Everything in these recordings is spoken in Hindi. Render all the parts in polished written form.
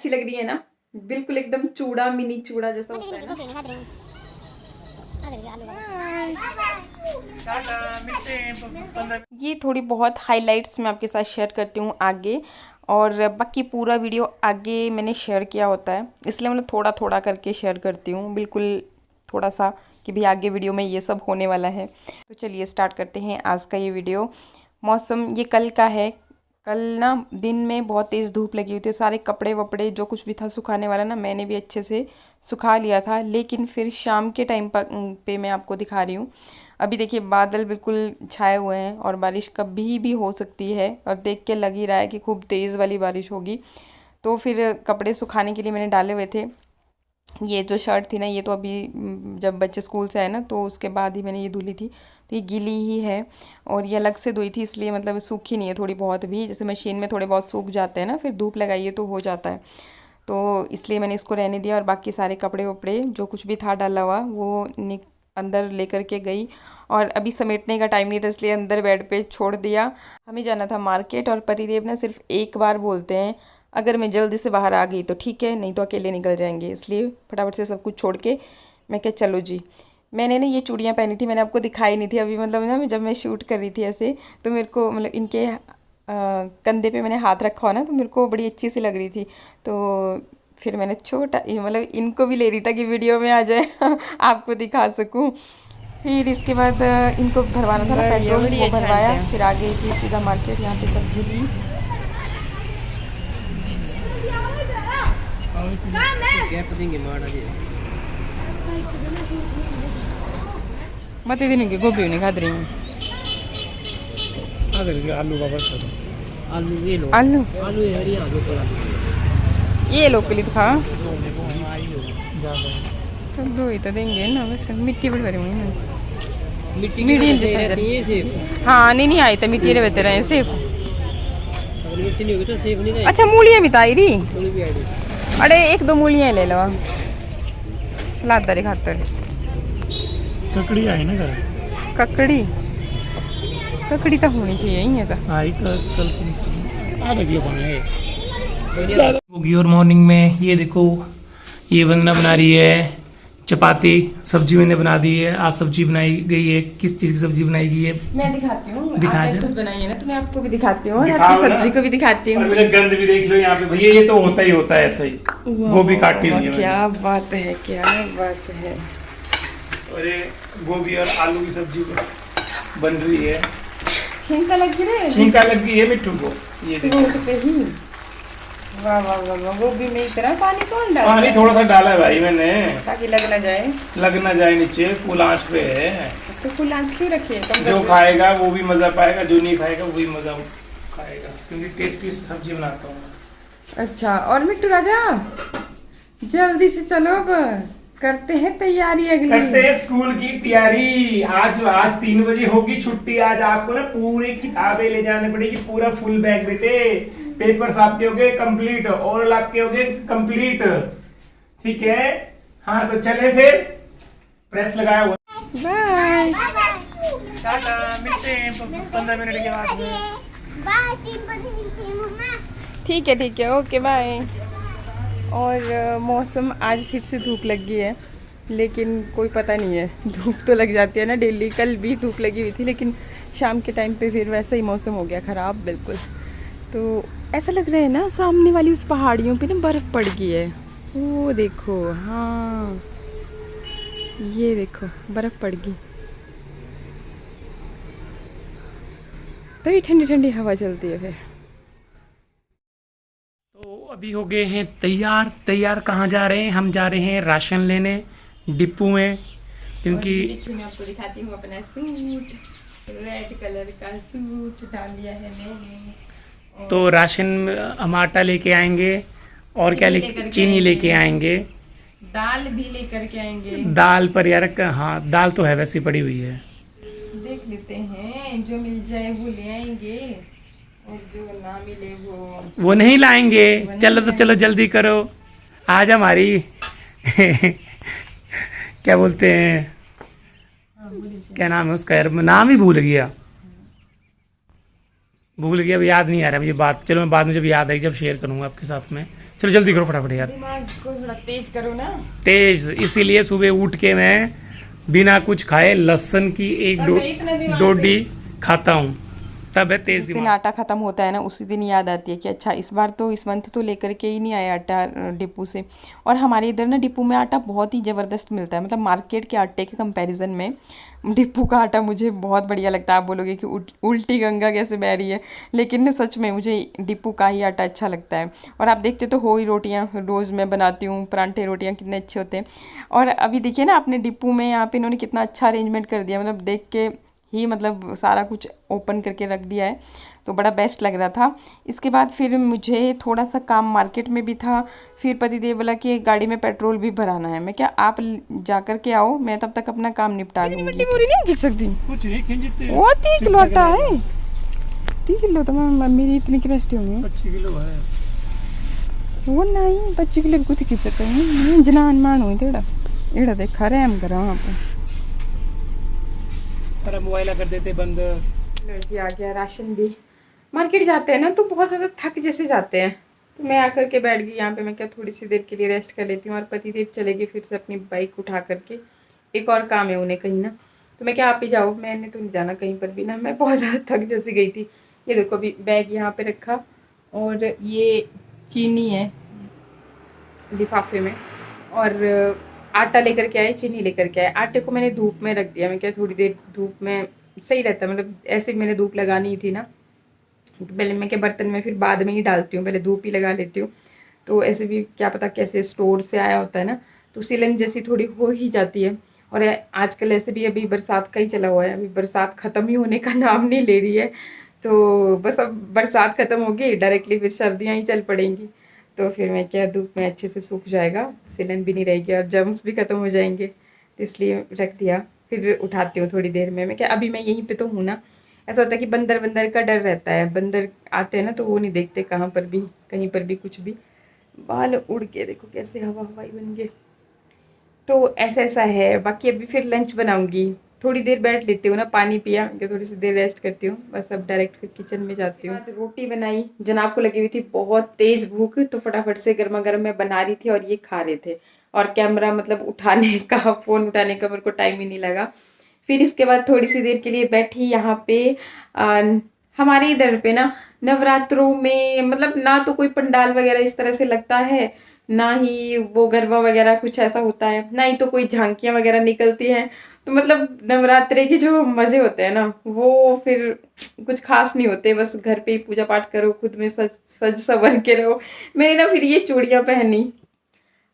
अच्छी लग रही है ना, बिल्कुल एकदम चूड़ा, मिनी चूड़ा जैसा होता है ना। ये थोड़ी बहुत हाइलाइट्स मैं आपके साथ शेयर करती हूँ आगे, और बाकी पूरा वीडियो आगे मैंने शेयर किया होता है, इसलिए मैं थोड़ा थोड़ा करके शेयर करती हूँ, बिल्कुल थोड़ा सा कि भी आगे वीडियो में ये सब होने वाला है। तो चलिए स्टार्ट करते हैं आज का ये वीडियो। मौसम ये कल का है। कल ना दिन में बहुत तेज़ धूप लगी हुई थी, सारे कपड़े वपड़े जो कुछ भी था सुखाने वाला ना मैंने भी अच्छे से सुखा लिया था, लेकिन फिर शाम के टाइम पे मैं आपको दिखा रही हूँ। अभी देखिए बादल बिल्कुल छाए हुए हैं और बारिश कभी भी हो सकती है, और देख के लग ही रहा है कि खूब तेज़ वाली बारिश होगी। तो फिर कपड़े सुखाने के लिए मैंने डाले हुए थे। ये जो शर्ट थी ना, ये तो अभी जब बच्चे स्कूल से आए ना तो उसके बाद ही मैंने ये धुली थी, तो ये गीली ही है। और ये अलग से धोई थी, इसलिए मतलब सूखी नहीं है थोड़ी बहुत भी, जैसे मशीन में थोड़े बहुत सूख जाते हैं ना, फिर धूप लगाइए तो हो जाता है, तो इसलिए मैंने इसको रहने दिया। और बाकी सारे कपड़े वपड़े जो कुछ भी था डाला हुआ वो अंदर लेकर के गई, और अभी समेटने का टाइम नहीं था इसलिए अंदर बेड पे छोड़ दिया। हमें जाना था मार्केट, और पतिदेव ना सिर्फ एक बार बोलते हैं अगर मैं जल्दी से बाहर आ गई तो ठीक है, नहीं तो अकेले निकल जाएंगे, इसलिए फटाफट से सब कुछ छोड़ के मैं क्या चलो जी। मैंने ना ये चूड़ियाँ पहनी थी, मैंने आपको दिखाई नहीं थी अभी, मतलब ना जब मैं शूट कर रही थी ऐसे, तो मेरे को मतलब इनके कंधे पे मैंने हाथ रखा हो ना, तो मेरे को बड़ी अच्छी सी लग रही थी, तो फिर मैंने छोटा मतलब इनको भी ले रही था कि वीडियो में आ जाए आपको दिखा सकूं। फिर इसके बाद इनको भरवाना था ना पेट्रोल, वो भरवाया, फिर आ गई जी सीधा मार्केट। यहाँ पे सब्जी ली, मत दिन की गोभी नहीं खा रही हूँ। आलू का बर्तन, आलू ये लो, आलू आलू हरी आलू का ये लोकली तो खा तो दो ही तो देंगे ना, बस मिट्टी बड़ी भरी हुई ना, मिट्टी मीडियम की रहती है सेब। हाँ नहीं आई तो मिट्टी रहते रहे सेब। अगर मिट्टी नहीं होगी तो सेब नहीं रहेगी। अच्छा मूलियाँ भी ताई रही, थोड़ी भी आएगी। अरे एक दो मूलियाँ ले लो सलाददारी खातर। ककड़ी आई ना घर, ककड़ी ककड़ी तो होनी चाहिए ये तो। आई कल आ रही होगी। और मॉर्निंग में ये देखो, ये वंदना बना रही है चपाती, सब्जी मैंने बना दी है। आज सब्जी बनाई गई है, किस चीज़ की सब्जी बनाई गई है मैं दिखाती हूँ, दिखा आपने दे। खुद बनाई है ना, तो मैं आपको भी दिखाती हूँ और आपकी सब्जी को भी दिखाती हूँ। मेरा गंद भी देख लो यहाँ पे भैया, ये तो होता ही होता है ऐसा ही। गोभी काटी हुई है क्या बात है, क्या बात है। अरे गोभी और आलू की सब्जी बन रही है। छिंका लग रही, छींका लग गई है मिट्टू को, ये देखो। वाह वाह वाह वाह, गोभी में इतना पानी कौन डाला? पानी थोड़ा सा डाला है भाई मैंने, ताकि लग ना जाए। लग ना जाए नीचे, फुल आंच पे है। तो फुल आंच क्यों रखी है? जो खाएगा वो भी मजा पाएगा, जो नहीं खाएगा वो भी मजा खाएगा, क्योंकि टेस्टी सब्जी बनाता हूँ। अच्छा, और मिट्टू राजा जल्दी से चलो, अब करते हैं तैयारी अगली। करते हैं स्कूल की तैयारी। आज 3 बजे होगी छुट्टी। आज आपको ना पूरी किताबें ले जाने पड़ेगी, पूरा फुल बैग बेटे। पेपर्स आपके हो गए कंप्लीट, ओरल आपके हो गए कंप्लीट, ठीक है। हाँ तो चले फिर, प्रेस लगाया हुआ। बाय, मिलते हैं 15 मिनट के बाद में। ठीक है, ओके बाय। और मौसम आज फिर से धूप लग गई है, लेकिन कोई पता नहीं है, धूप तो लग जाती है ना डेली। कल भी धूप लगी हुई थी, लेकिन शाम के टाइम पे फिर वैसा ही मौसम हो गया ख़राब बिल्कुल। तो ऐसा लग रहा है ना सामने वाली उस पहाड़ियों पे ना बर्फ़ पड़ गई है, वो देखो। हाँ ये देखो बर्फ़ पड़ गई, तभी ठंडी ठंडी हवा चलती है। फिर तो अभी हो गए हैं तैयार कहाँ जा रहे हैं? हम जा रहे हैं राशन लेने डिपो में, क्योंकि मैं आपको दिखाती हूँ अपना सूट, रेड कलर का सूट डाल लिया है मैंने। तो राशन हम आटा लेके आएंगे, और क्या चीनी लेके आएंगे, दाल भी लेकर के आएंगे। दाल पर यार, हाँ दाल तो है वैसे पड़ी हुई है, देख लेते हैं, जो मिल जाए वो ले आएंगे, और जो ना मिले वो नहीं लाएंगे। चलो तो चलो जल्दी करो, आज हमारी क्या बोलते हैं, क्या नाम है उसका यार, नाम ही भूल गया, अब याद नहीं आ रहा मुझे बात। चलो मैं बाद में जब याद आई जब शेयर करूंगा आपके साथ में। चलो चलो जल्दी करो फटाफट यार, दिमाग को थोड़ा तेज करो ना। तेज। इसीलिए सुबह उठ के मैं बिना कुछ खाए लहसुन की एक डोडी खाता हूँ, तब है तेज जिस दिन दिमाग। आटा ख़त्म होता है ना उसी दिन याद आती है कि अच्छा इस बार तो इस मंथ तो लेकर के ही नहीं आया आटा डिपू से। और हमारे इधर ना डिपू में आटा बहुत ही ज़बरदस्त मिलता है, मतलब मार्केट के आटे के कंपैरिजन में डिपू का आटा मुझे बहुत बढ़िया लगता है। आप बोलोगे कि उल्टी गंगा कैसे बह रही है, लेकिन सच में मुझे डिपू का ही आटा अच्छा लगता है। और आप देखते तो हो ही, रोटियाँ रोज़ मैं बनाती हूँ, परांठे रोटियाँ कितने अच्छे होते हैं। और अभी देखिए ना अपने डिपू में यहाँ पे इन्होंने कितना अच्छा अरेंजमेंट कर दिया, मतलब देख के ही मतलब सारा कुछ ओपन करके रख दिया है, तो बड़ा बेस्ट लग रहा था। इसके बाद फिर मुझे थोड़ा सा काम मार्केट में भी था। फिर पतिदेव बोला कि गाड़ी में पेट्रोल भी भराना है। मैं क्या आप जा कर के आओ, मैं तब तक अपना काम निपटा लूँगी। पूरी नहीं खींच सकती, कुछ नहीं खींचते, वो 30 किलो आटा है। 30 किलो तो मेरी इतनी कैपेसिटी होगी, 25 किलो है वो नहीं 25 किलो कुछ खींच सकते हैं। जनान मान हुई तेरा एड़ा देखा रैम करा वहाँ पर। पर मोबाइल कर देते बंद। जी आ गया राशन भी। मार्केट जाते हैं ना तो बहुत ज़्यादा थक जैसे जाते हैं, तो मैं आकर के बैठ गई यहाँ पे। मैं क्या थोड़ी सी देर के लिए रेस्ट कर लेती हूँ। और पतिदेव चले गए फिर से अपनी बाइक उठा करके, एक और काम है उन्हें कहीं ना, तो मैं क्या आप ही जाओ, मैंने तो नहीं जाना कहीं पर भी ना। मैं बहुत ज़्यादा थक जैसी गई थी। ये देखो अभी बैग यहाँ पे रखा, और ये चीनी है लिफाफे में, और आटा लेकर के आए, चीनी लेकर के आए। आटे को मैंने धूप में रख दिया। मैं क्या थोड़ी देर धूप में सही रहता है, मतलब ऐसे मैंने धूप लगानी ही थी ना, तो पहले मैं क्या बर्तन में फिर बाद में ही डालती हूँ, पहले धूप ही लगा लेती हूँ। तो ऐसे भी क्या पता कैसे स्टोर से आया होता है ना, तो सीलन जैसी थोड़ी हो ही जाती है। और आजकल ऐसे भी अभी बरसात का ही चला हुआ है, अभी बरसात ख़त्म ही होने का नाम नहीं ले रही है। तो बस अब बरसात ख़त्म होगी डायरेक्टली फिर सर्दियाँ ही चल पड़ेंगी, तो फिर मैं क्या धूप में अच्छे से सूख जाएगा, सिलन भी नहीं रहेगी और जर्म्स भी ख़त्म हो जाएंगे, तो इसलिए रख दिया। फिर उठाती हूँ थोड़ी देर में। मैं क्या अभी मैं यहीं पे तो हूँ ना, ऐसा होता है कि बंदर बंदर का डर रहता है, बंदर आते हैं ना तो वो नहीं देखते कहाँ पर भी, कहीं पर भी कुछ भी। बाल उड़ के देखो कैसे हवा हवाई बन गए, तो ऐसा ऐसा है। बाकी अभी फिर लंच बनाऊंगी, थोड़ी देर बैठ लेती हूँ ना, पानी पिया कि थोड़ी सी देर रेस्ट करती हूँ, बस अब डायरेक्ट फिर किचन में जाती हूँ। रोटी बनाई, जनाब को लगी हुई थी बहुत तेज़ भूख, तो फटाफट से गर्मा गर्म मैं बना रही थी और ये खा रहे थे। और कैमरा मतलब उठाने का, फ़ोन उठाने का मेरे को टाइम ही नहीं लगा। फिर इसके बाद थोड़ी सी देर के लिए बैठी यहाँ पे। हमारे इधर पे ना नवरात्रों में मतलब ना तो कोई पंडाल वगैरह इस तरह से लगता है, ना ही वो गरबा वगैरह कुछ ऐसा होता है, ना ही तो कोई झांकियाँ वगैरह निकलती हैं। तो मतलब नवरात्रे के जो मज़े होते हैं ना वो फिर कुछ खास नहीं होते, बस घर पे ही पूजा पाठ करो, खुद में सज संवर के रहो। मैंने ना फिर ये चूड़ियाँ पहनी,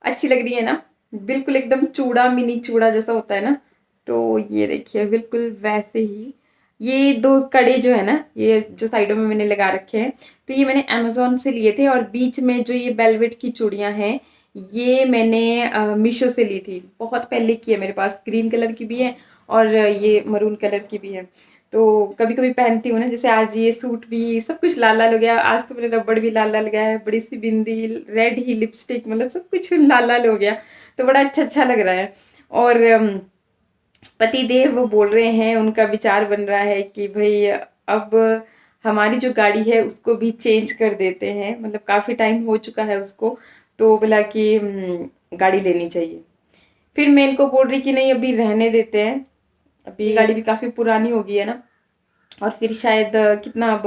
अच्छी लग रही है ना, बिल्कुल एकदम चूड़ा, मिनी चूड़ा जैसा होता है ना, तो ये देखिए बिल्कुल वैसे ही। ये 2 कड़े जो है ना, ये जो साइडों में मैंने लगा रखे हैं, तो ये मैंने अमेज़ोन से लिए थे। और बीच में जो ये वेलवेट की चूड़ियाँ हैं, ये मैंने मीशो से ली थी, बहुत पहले की है मेरे पास। ग्रीन कलर की भी है और ये मरून कलर की भी है, तो कभी कभी पहनती हूँ ना। जैसे आज ये सूट भी सब कुछ लाल लाल हो गया, आज तो मेरे रबड़ भी लाल लाल गया है, बड़ी सी बिंदी, रेड ही लिपस्टिक, मतलब सब कुछ लाल लाल हो गया, तो बड़ा अच्छा अच्छा लग रहा है। और पति देव वो बोल रहे हैं, उनका विचार बन रहा है कि भाई अब हमारी जो गाड़ी है उसको भी चेंज कर देते हैं, मतलब काफ़ी टाइम हो चुका है उसको, तो बोला कि गाड़ी लेनी चाहिए। फिर मैं इनको बोल रही कि नहीं अभी रहने देते हैं, अभी गाड़ी भी काफ़ी पुरानी हो गई है ना, और फिर शायद कितना अब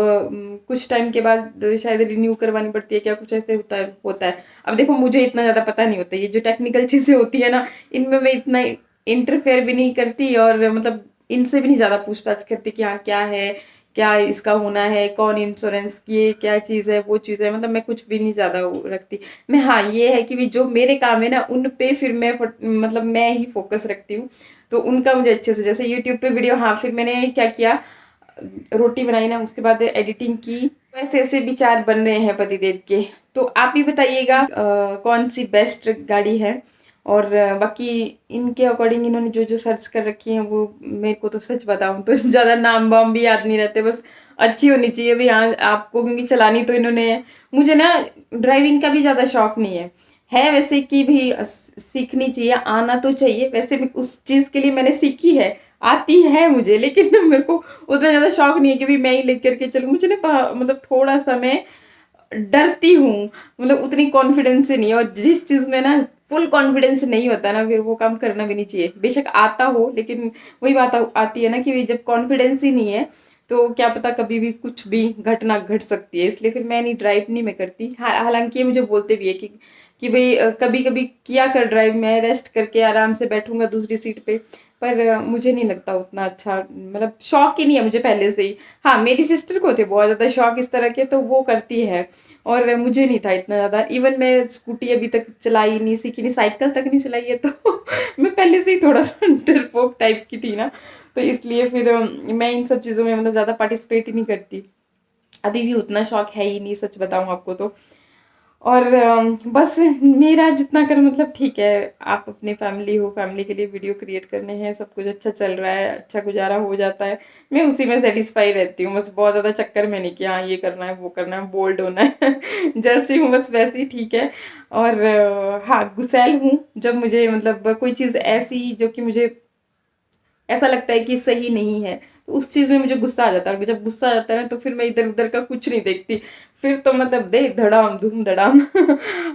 कुछ टाइम के बाद शायद रिन्यू करवानी पड़ती है, क्या कुछ ऐसे होता है। अब देखो मुझे इतना ज़्यादा पता नहीं होता, ये जो टेक्निकल चीज़ें होती है ना, इनमें मैं इतना इंटरफेयर भी नहीं करती, और मतलब इनसे भी नहीं ज़्यादा पूछताछ करती कि हाँ क्या है, क्या इसका होना है, कौन इंश्योरेंस की क्या चीज़ है, वो चीज़ है, मतलब मैं कुछ भी नहीं ज़्यादा रखती। मैं हाँ ये है कि भी जो मेरे काम है ना उन पे फिर मैं मतलब मैं ही फोकस रखती हूँ, तो उनका मुझे अच्छे से, जैसे यूट्यूब पे वीडियो, हाँ फिर मैंने क्या किया, रोटी बनाई ना, उसके बाद एडिटिंग की। ऐसे ऐसे विचार बन रहे हैं पतिदेव के, तो आप भी बताइएगा कौन सी बेस्ट गाड़ी है। और बाकी इनके अकॉर्डिंग इन्होंने जो जो सर्च कर रखी हैं वो, मेरे को तो सच बताऊं तो ज़्यादा नाम वाम भी याद नहीं रहते, बस अच्छी होनी चाहिए भी हाँ आपको, क्योंकि चलानी तो इन्होंने है। मुझे ना ड्राइविंग का भी ज़्यादा शौक नहीं है वैसे कि भी सीखनी चाहिए, आना तो चाहिए, वैसे भी उस चीज़ के लिए मैंने सीखी है, आती है मुझे, लेकिन मेरे को उतना ज़्यादा शौक नहीं है कि भी मैं ही लेकर के चलूँ। मुझे ना मतलब थोड़ा सा मैं डरती हूँ, मतलब उतनी कॉन्फिडेंस से नहीं है। और जिस चीज़ में ना फुल कॉन्फिडेंस नहीं होता ना, फिर वो काम करना भी नहीं चाहिए। बेशक आता हो, लेकिन वही बात आती है ना कि जब कॉन्फिडेंस ही नहीं है तो क्या पता कभी भी कुछ भी घटना घट सकती है। इसलिए फिर मैं नहीं, ड्राइव नहीं मैं करती। हालांकि ये मुझे बोलते भी है कि भाई कभी कभी किया कर ड्राइव, मैं रेस्ट करके आराम से बैठूंगा दूसरी सीट पे। पर मुझे नहीं लगता उतना अच्छा, मतलब शौक ही नहीं है मुझे पहले से ही। हाँ, मेरी सिस्टर को थे बहुत ज़्यादा शौक इस तरह के, तो वो करती है, और मुझे नहीं था इतना ज़्यादा। इवन मैं स्कूटी अभी तक चलाई नहीं, सीखी नहीं, साइकिल तक नहीं चलाई है। तो मैं पहले से ही थोड़ा सा डरपोक टाइप की थी ना, तो इसलिए फिर मैं इन सब चीज़ों में मतलब ज़्यादा पार्टिसिपेट ही नहीं करती। अभी भी उतना शौक है ही नहीं, सच बताऊँ आपको तो। और बस मेरा जितना कर मतलब ठीक है, आप अपनी फैमिली हो, फैमिली के लिए वीडियो क्रिएट करने हैं, सब कुछ अच्छा चल रहा है, अच्छा गुजारा हो जाता है, मैं उसी में सेटिस्फाई रहती हूँ। बस बहुत ज़्यादा चक्कर में नहीं कि हाँ ये करना है वो करना है, बोल्ड होना है। जैसी हूँ बस वैसी ही ठीक है। और हाँ, गुस्सैल हूँ जब मुझे मतलब कोई चीज़ ऐसी जो कि मुझे ऐसा लगता है कि सही नहीं है, तो उस चीज़ में मुझे गुस्सा आ जाता है। और जब गुस्सा आ जाता है ना, तो फिर मैं इधर उधर का कुछ नहीं देखती, फिर तो मतलब दे धड़ाम धूम धड़ाम।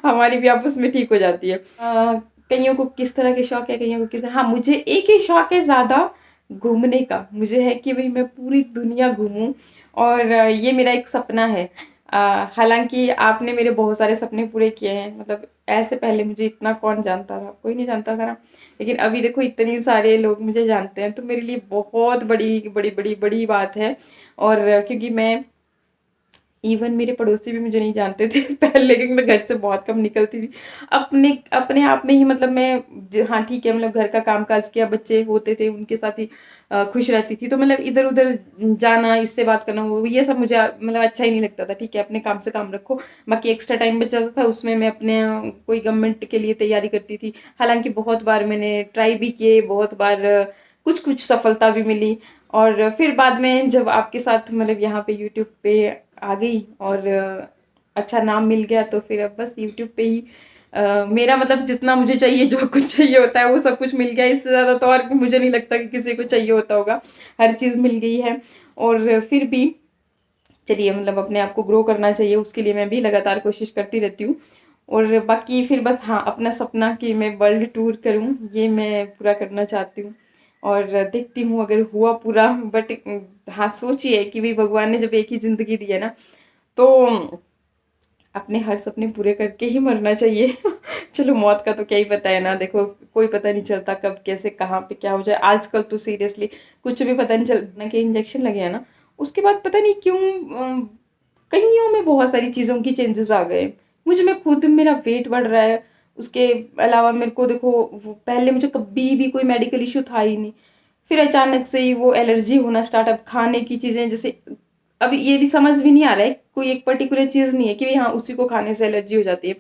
हमारी भी आपस में ठीक हो जाती है। कईयों को किस तरह के शौक है, कईयों को किस, हाँ मुझे एक ही शौक है ज़्यादा, घूमने का। मुझे है कि भाई मैं पूरी दुनिया घूमूं, और ये मेरा एक सपना है। हालांकि आपने मेरे बहुत सारे सपने पूरे किए हैं, मतलब ऐसे पहले मुझे इतना कौन जानता था, कोई नहीं जानता था ना। लेकिन अभी देखो इतने सारे लोग मुझे जानते हैं, तो मेरे लिए बहुत बड़ी बड़ी बड़ी बड़ी बात है। और क्योंकि मैं, इवन मेरे पड़ोसी भी मुझे नहीं जानते थे पहले, क्योंकि मैं घर से बहुत कम निकलती थी। अपने अपने आप में ही मतलब मैं, हाँ ठीक है, मतलब घर का काम काज किया, बच्चे होते थे उनके साथ ही खुश रहती थी। तो मतलब इधर उधर जाना, इससे बात करना, वो ये सब मुझे मतलब अच्छा ही नहीं लगता था। ठीक है, अपने काम से काम रखो, बाकी एक्स्ट्रा टाइम बच जाता था, उसमें मैं अपने कोई गवर्नमेंट के लिए तैयारी करती थी। हालांकि बहुत बार मैंने ट्राई भी किए, बहुत बार कुछ कुछ सफलता भी मिली। और फिर बाद में जब आपके साथ मतलब यहाँ पे यूट्यूब पे आ गई और अच्छा नाम मिल गया, तो फिर अब बस यूट्यूब पे ही मेरा मतलब जितना मुझे चाहिए, जो कुछ चाहिए होता है वो सब कुछ मिल गया। इससे ज़्यादा तो और मुझे नहीं लगता कि किसी को चाहिए होता होगा, हर चीज़ मिल गई है। और फिर भी चलिए, मतलब अपने आप को ग्रो करना चाहिए, उसके लिए मैं भी लगातार कोशिश करती रहती हूँ। और बाकी फिर बस हाँ, अपना सपना कि मैं वर्ल्ड टूर करूँ, ये मैं पूरा करना चाहती हूँ। और देखती हूँ अगर हुआ पूरा। बट हाँ, सोचिए कि भाई भगवान ने जब एक ही ज़िंदगी दी है ना, तो अपने हर सपने पूरे करके ही मरना चाहिए। चलो, मौत का तो क्या ही पता है ना, देखो कोई पता नहीं चलता कब कैसे कहाँ पे क्या हो जाए। आजकल तो सीरियसली कुछ भी पता नहीं चलता। कि इंजेक्शन लगे हैं ना, उसके बाद पता नहीं क्यों कईयों में बहुत सारी चीज़ों की चेंजेस आ गए। मुझ में खुद मेरा वेट बढ़ रहा है। उसके अलावा मेरे को देखो, पहले मुझे कभी भी कोई मेडिकल इशू था ही नहीं, फिर अचानक से ही वो एलर्जी होना स्टार्ट। अब खाने की चीज़ें जैसे, अब ये भी समझ भी नहीं आ रहा है, कोई एक पर्टिकुलर चीज़ नहीं है कि भाई हाँ उसी को खाने से एलर्जी हो जाती है।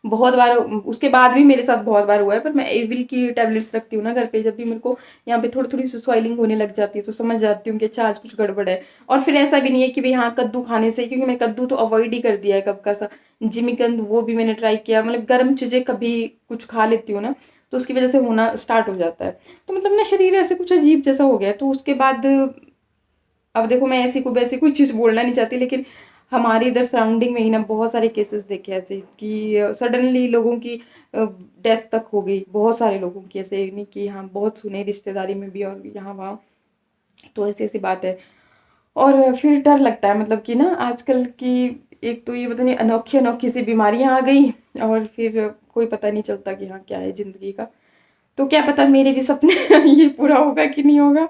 बहुत बार उसके बाद भी मेरे साथ बहुत बार हुआ है। पर मैं एविल की टैबलेट्स रखती हूँ ना घर पे, जब भी मेरे को यहाँ पे थोड़ी थोड़ी सी स्वेलिंग होने लग जाती है, तो समझ जाती हूँ कि अच्छा आज कुछ गड़बड़ है। और फिर ऐसा भी नहीं है कि भाई हाँ कद्दू खाने से, क्योंकि मैं कद्दू तो अवॉइड ही कर दिया है कब का सा। जिमीकंद वो भी मैंने ट्राई किया, मतलब गर्म चीज़ें कभी कुछ खा लेती हूँ ना, तो उसकी वजह से होना स्टार्ट हो जाता है। तो मतलब ना शरीर ऐसे कुछ अजीब जैसा हो गया है। तो उसके बाद अब देखो, मैं ऐसी को वैसी कोई चीज़ बोलना नहीं चाहती, लेकिन हमारे इधर सराउंडिंग में ही ना बहुत सारे केसेस देखे ऐसे कि सडनली लोगों की डेथ तक हो गई। बहुत सारे लोगों की, ऐसे नहीं कि हाँ, बहुत सुने रिश्तेदारी में भी और यहाँ वहाँ। तो ऐसी ऐसी बात है। और फिर डर लगता है, मतलब कि ना आजकल की एक तो ये पता नहीं अनोखी अनोखी सी बीमारियाँ आ गई, और फिर कोई पता नहीं चलता कि हाँ क्या है ज़िंदगी का। तो क्या पता मेरे भी सपने ये पूरा होगा कि नहीं होगा।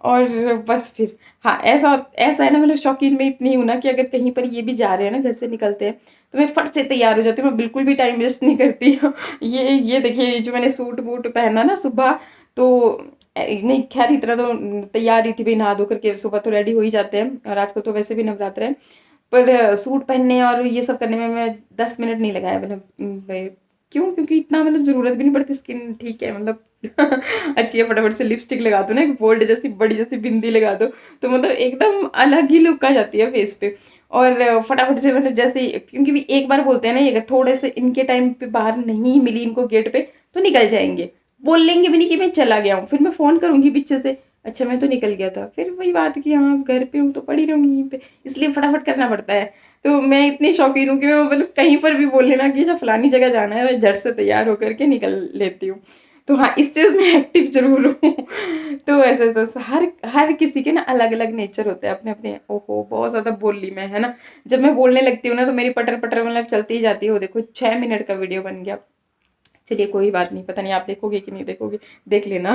और बस फिर हाँ, ऐसा ऐसा है ना, मतलब शौकीन में इतनी हूँ ना कि अगर कहीं पर ये भी जा रहे हैं ना, घर से निकलते हैं, तो मैं फट से तैयार हो जाती हूँ। मैं बिल्कुल भी टाइम वेस्ट नहीं करती हूँ। ये देखिए, जो मैंने सूट बूट पहना ना सुबह, तो नहीं खैर इतना तो तैयार ही थी भाई, नहा धो करके सुबह तो रेडी हो ही जाते हैं, और आजकल तो वैसे भी नवरात्र है। पर सूट पहनने और ये सब करने में मैं 10 मिनट नहीं लगाया, मतलब क्यों, क्योंकि इतना मतलब ज़रूरत भी नहीं पड़ती, स्किन ठीक है मतलब अच्छी है। फटाफट से लिपस्टिक लगा दो ना, एक बोल्ड जैसी बड़ी जैसी बिंदी लगा दो, तो मतलब एकदम अलग ही लुक आ जाती है फेस पे। और फटाफट से मतलब जैसे, क्योंकि भी एक बार बोलते हैं ना, ये अगर थोड़े से इनके टाइम पे बाहर नहीं मिली इनको गेट पे, तो निकल जाएंगे, बोल लेंगे भी नहीं कि मैं चला गया हूँ। फिर मैं फ़ोन करूँगी पीछे से, अच्छा मैं तो निकल गया था। फिर वही बात कि हाँ घर पे हूँ तो पड़ी रहूँगी यहीं पे, इसलिए फटाफट करना पड़ता है। तो मैं इतनी शौकीन हूँ कि मैं मतलब कहीं पर भी बोल लेना कि अच्छा फलानी जगह जाना है, मैं झट से तैयार होकर के निकल लेती हूँ। तो हाँ, इस चीज़ में एक्टिव ज़रूर हूँ। तो ऐसे ऐसे हर किसी के ना अलग अलग नेचर होते हैं अपने अपने। ओहो, बहुत ज़्यादा बोल ली मैं, है ना। जब मैं बोलने लगती हूँ ना तो मेरी पटर पटर मतलब चलती ही जाती है। वो देखो 6 मिनट का वीडियो बन गया। चलिए कोई बात नहीं, पता नहीं आप देखोगे कि नहीं देखोगे, देख लेना।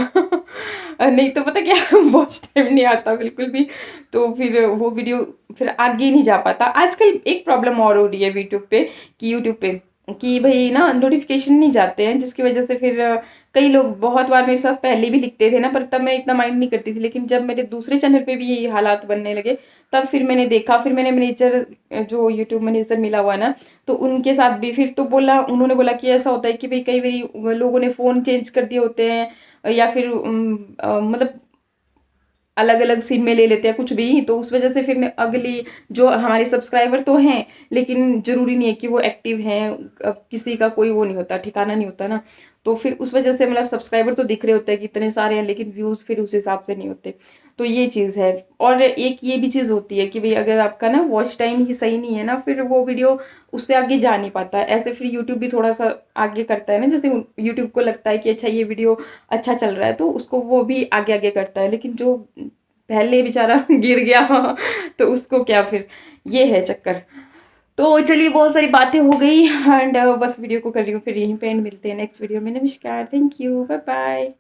नहीं तो पता क्या वॉच टाइम नहीं आता बिल्कुल भी, तो फिर वो वीडियो फिर आगे नहीं जा पाता। आजकल एक प्रॉब्लम और हो रही है यूट्यूब पे कि भाई ना नोटिफिकेशन नहीं जाते हैं, जिसकी वजह से फिर कई लोग बहुत बार मेरे साथ पहले भी लिखते थे ना, पर तब मैं इतना माइंड नहीं करती थी। लेकिन जब मेरे दूसरे चैनल पे भी यही हालात बनने लगे, तब फिर मैंने देखा, फिर मैंने मैनेजर जो यूट्यूब मैनेजर मिला हुआ ना, तो उनके साथ भी फिर तो उन्होंने बोला कि ऐसा होता है कि भाई कई बार लोगों ने फ़ोन चेंज कर दिए होते हैं, या फिर मतलब अलग अलग सिम में ले लेते हैं कुछ भी, तो उस वजह से फिर मैं अगली जो हमारे सब्सक्राइबर तो हैं, लेकिन ज़रूरी नहीं है कि वो एक्टिव हैं। किसी का कोई वो नहीं होता, ठिकाना नहीं होता ना। तो फिर उस वजह से मतलब सब्सक्राइबर तो दिख रहे होते हैं कि इतने सारे हैं, लेकिन व्यूज़ फिर उस हिसाब से नहीं होते। तो ये चीज़ है। और एक ये भी चीज़ होती है कि भाई अगर आपका ना वॉच टाइम ही सही नहीं है ना, फिर वो वीडियो उससे आगे जा नहीं पाता है। ऐसे फिर यूट्यूब भी थोड़ा सा आगे करता है ना, जैसे यूट्यूब को लगता है कि अच्छा ये वीडियो अच्छा चल रहा है, तो उसको वो भी आगे आगे करता है। लेकिन जो पहले बेचारा गिर गया तो उसको क्या, फिर ये है चक्कर। तो चलिए बहुत सारी बातें हो गई, एंड बस वीडियो को कर रही हूँ फिर यहीं पे एंड। मिलते हैं नेक्स्ट वीडियो में। नमस्कार, थैंक यू, बाय बाय।